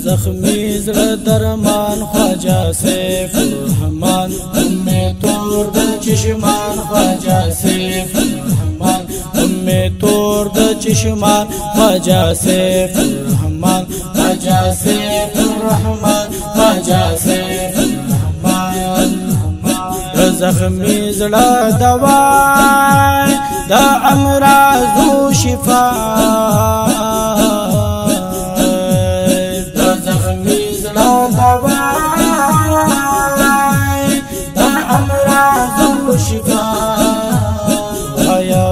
زخمی زړه درمان خواجه سیف الرحمن امی تور د چشمان خواجه سیف الرحمن امی تور د چشمان خواجه سیف الرحمن خواجه سیف الرحمن خواجه سیف الرحمن زخمی زړه دوا د امراضو شفا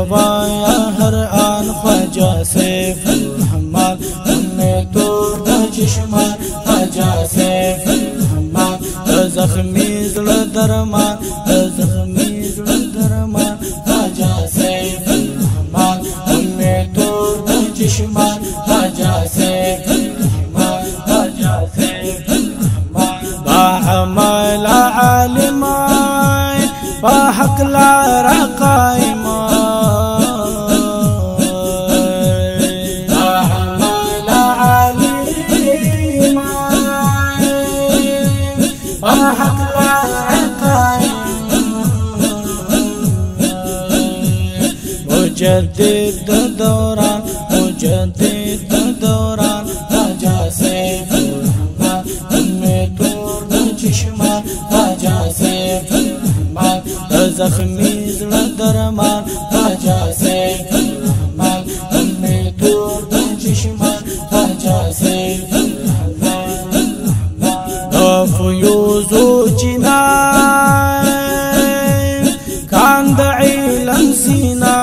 وایا هر آن خواجه سیف الرحمن امی تور د چشمان خواجه سیف الرحمن زخمی زړه درمان زخمی زړه درمان خواجه سیف الرحمن امی تور د چشمان خواجه سیف الرحمن خواجه سیف الرحمن با عمل عالم با حق لار قائم مجدد دوران مجدد دوران خواجه سیف الرحمن امی تور د چشمان خواجه سیف الرحمن زخمی زړه درمان خواجه سیف الرحمن امی تور د چشمان خواجه سیف الرحمن فیوزو جنان کان د علم سینا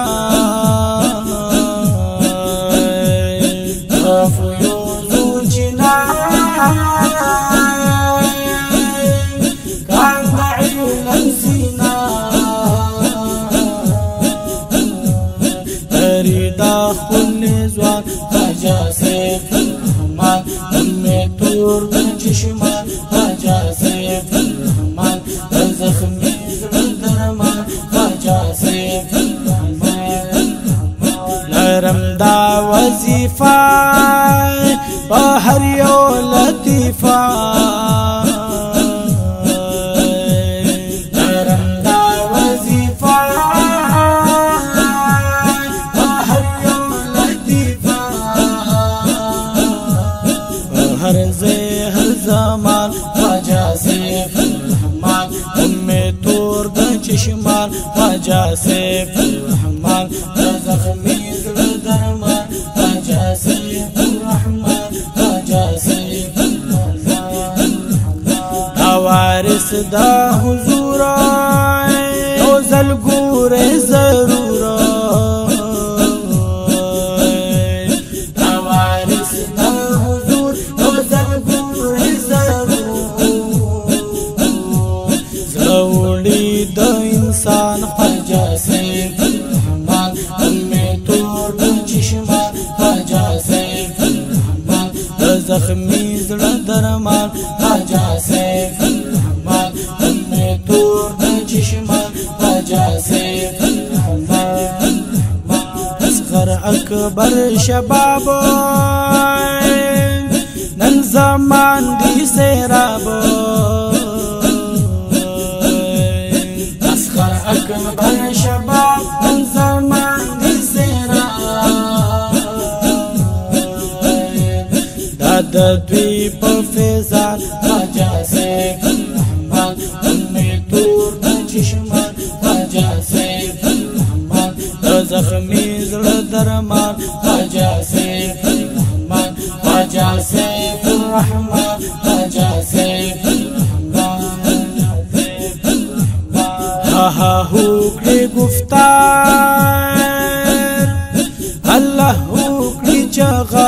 خواجه سیف الرحمن امی تور د چشمان خواجه سیف الرحمن زخمی زړه درمان خواجه سیف الرحمن لرم دا وظیفه په هر یو لطیفه هر زمان خواجه سیف الرحمن امی تور د چشمان خواجه سیف الرحمن زخمی زړه درمان خواجه سیف الرحمن خواجه سیف الرحمن دا وارث د حضور یو ځل ګوره ضرور د انسان خواجه سیف الرحمن امی تور د چشمان خواجه سیف الرحمن زخمی زړه درمان خواجه سیف الرحمن امی تور د چشمان خواجه سیف الرحمن اصغر اکبر شباب نن زمان دی سیراب اکبر شباب من زمان دی سیراب دا د دوی په فیضان خواجه سیف الرحمن امی تور د چشمان خواجه سیف الرحمن زخمی زړه درمان خواجه سیف الرحمن خواجه سیف الرحمن خواجه سیف ہوکڑی گفتار اللہ ہوکڑی چغار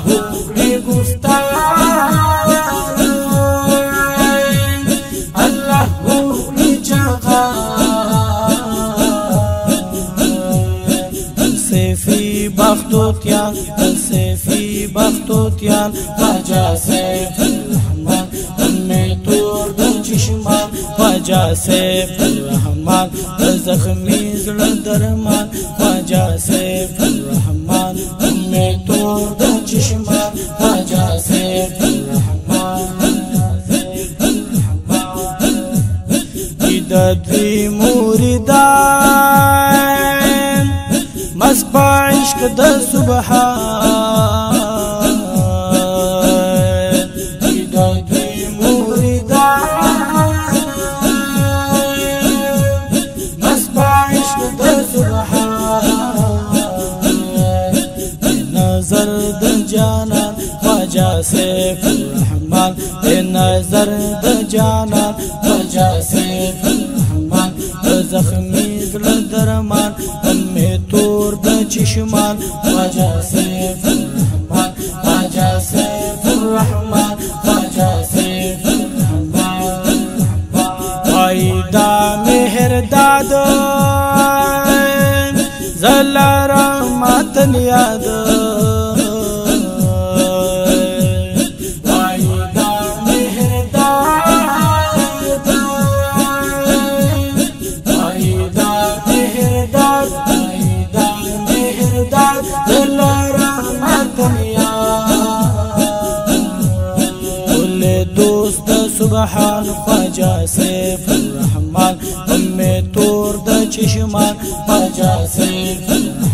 ہوکڑی گفتار اللہ ہوکڑی چغار سیفی بختوتیان سیفی بختوتیان خواجه سیف الرحمن امی تور د چشمان خواجه سیف الرحمن زخمی زړه درمان خواجه سیف الرحمن عشق د سبحان د دوی مریدان مست په عشق د سبحان نظر د جانان خواجہ سیف الرحمن نظر د جانان خواجہ سیف الرحمن زخمی زړه درمان می تور د چشمان خواجہ سیف الرحمن خواجہ سیف الرحمن خواجہ سیف الرحمن وایدا مهر داد زلارا ماتن یاد دوست سبحان خواجہ سیف الرحمن می تور د چشمان خواجہ سیف الرحمن